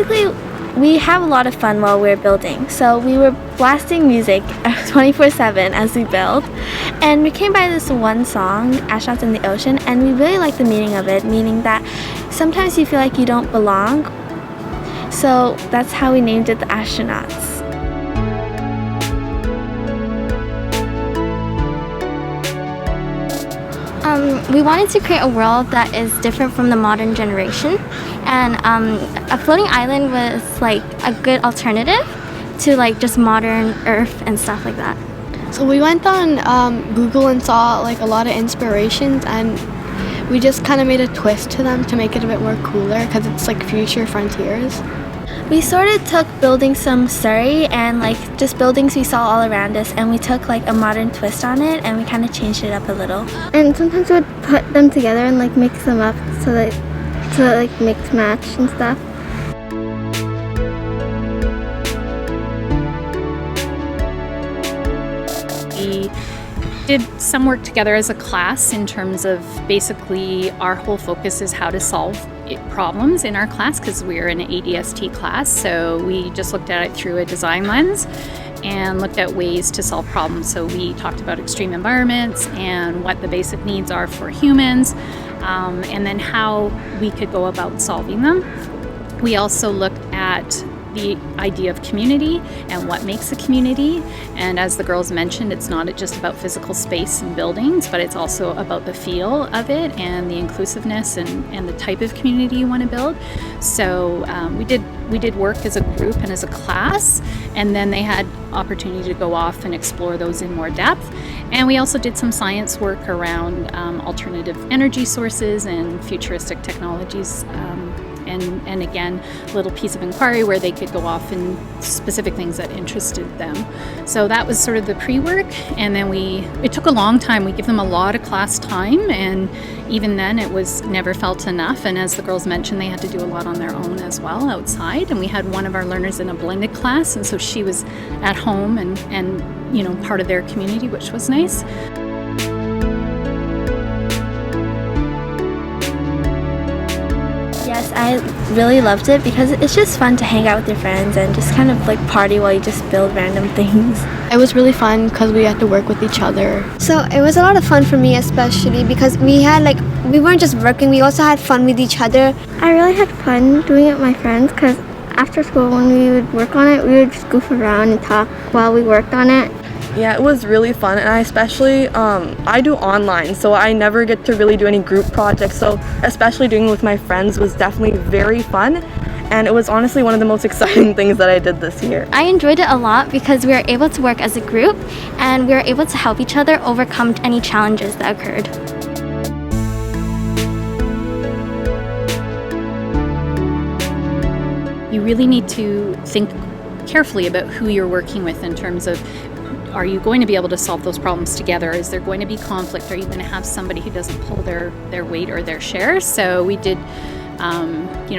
basically, we have a lot of fun while we're building. So we were blasting music 24/7 as we build. And we came by this one song, Astronauts in the Ocean, and we really liked the meaning of it, meaning that sometimes you feel like you don't belong. So that's how we named it the Astronauts. We wanted to create a world that is different from the modern generation, and a floating island was like a good alternative to like just modern Earth and stuff like that. So we went on Google and saw like a lot of inspirations, and we just kind of made a twist to them to make it a bit more cooler because it's like future frontiers. We sort of took buildings from Surrey and like just buildings we saw all around us, and we took like a modern twist on it and we kind of changed it up a little. And sometimes we would put them together and like mix them up so that like mix match and stuff. We did some work together as a class in terms of basically our whole focus is how to solve problems in our class because we're an ADST class, so we just looked at it through a design lens and looked at ways to solve problems. So we talked about extreme environments and what the basic needs are for humans, and then how we could go about solving them. We also looked at the idea of community and what makes a community, and as the girls mentioned, it's not just about physical space and buildings, but it's also about the feel of it and the inclusiveness and the type of community you want to build. So we did work as a group and as a class, and then they had opportunity to go off and explore those in more depth. And we also did some science work around alternative energy sources and futuristic technologies, and again, a little piece of inquiry where they could go off in specific things that interested them. So that was sort of the pre-work, and then it took a long time. We give them a lot of class time, and even then it was never felt enough. And as the girls mentioned, they had to do a lot on their own as well outside. And we had one of our learners in a blended class, and so she was at home and part of their community, which was nice. Yes, I really loved it because it's just fun to hang out with your friends and just kind of like party while you just build random things. It was really fun because we had to work with each other. So it was a lot of fun for me, especially because we weren't just working, we also had fun with each other. I really had fun doing it with my friends because after school when we would work on it, we would just goof around and talk while we worked on it. Yeah, it was really fun, and I especially, I do online, so I never get to really do any group projects, so especially doing it with my friends was definitely very fun, and it was honestly one of the most exciting things that I did this year. I enjoyed it a lot because we were able to work as a group, and we were able to help each other overcome any challenges that occurred. You really need to think carefully about who you're working with in terms of, are you going to be able to solve those problems together? Is there going to be conflict? Are you going to have somebody who doesn't pull their weight or their share? So we did,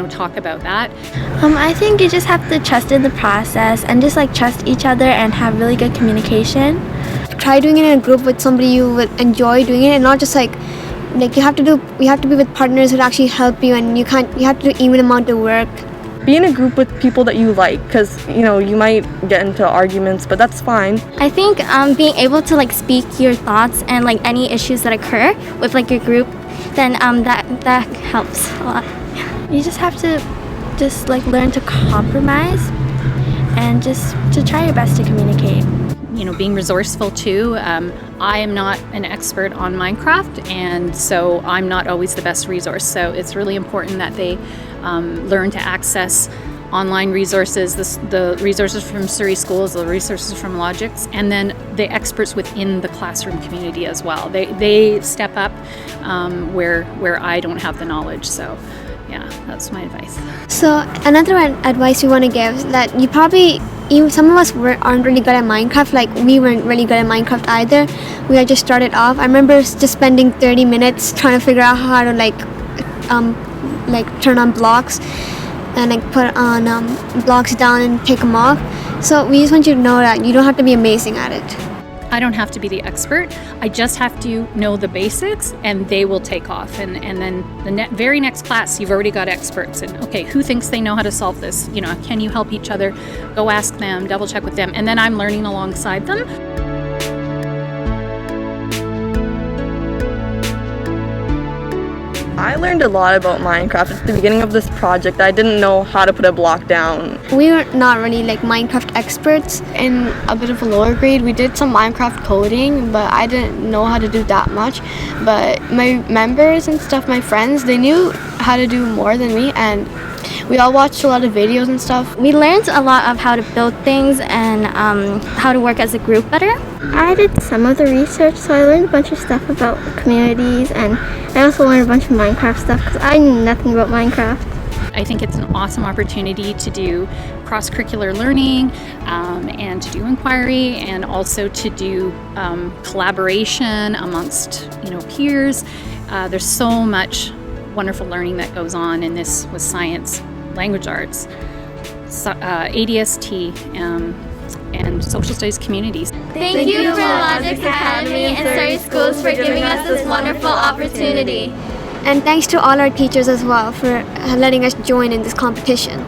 talk about that. I think you just have to trust in the process and just like trust each other and have really good communication. Try doing it in a group with somebody you would enjoy doing it, and not just like you have to be with partners who actually help you, and you have to do even amount of work. Be in a group with people that you like, because you might get into arguments, but that's fine. I think being able to like speak your thoughts and like any issues that occur with like your group, then that helps a lot. You just have to learn to compromise and just to try your best to communicate. Being resourceful too. I am not an expert on Minecraft, and so I'm not always the best resource. So it's really important that they learn to access online resources, the resources from Surrey schools, the resources from Logix, and then the experts within the classroom community as well. They step up where I don't have the knowledge. So yeah, that's my advice. So another advice we want to give is that some of us aren't really good at Minecraft. Like we weren't really good at Minecraft either. We had just started off. I remember just spending 30 minutes trying to figure out how to turn on blocks and put on blocks down and take them off. So we just want you to know that you don't have to be amazing at it. I don't have to be the expert. I just have to know the basics, and they will take off. And then the very next class, you've already got experts. And okay, who thinks they know how to solve this? You know, can you help each other? Go ask them, double check with them. And then I'm learning alongside them. I learned a lot about Minecraft at the beginning of this project. I didn't know how to put a block down. We were not really like Minecraft experts. In a bit of a lower grade, we did some Minecraft coding, but I didn't know how to do that much. But my members and stuff, my friends, they knew how to do more than me, and we all watched a lot of videos and stuff. We learned a lot of how to build things and how to work as a group better. I did some of the research, so I learned a bunch of stuff about communities, and I also learned a bunch of Minecraft stuff because I knew nothing about Minecraft. I think it's an awesome opportunity to do cross-curricular learning and to do inquiry, and also to do collaboration amongst peers. There's so much wonderful learning that goes on in this with science, language arts, ADST, and social studies communities. Thank you for Logic Academy and Surrey Schools for giving us this wonderful opportunity. And thanks to all our teachers as well for letting us join in this competition.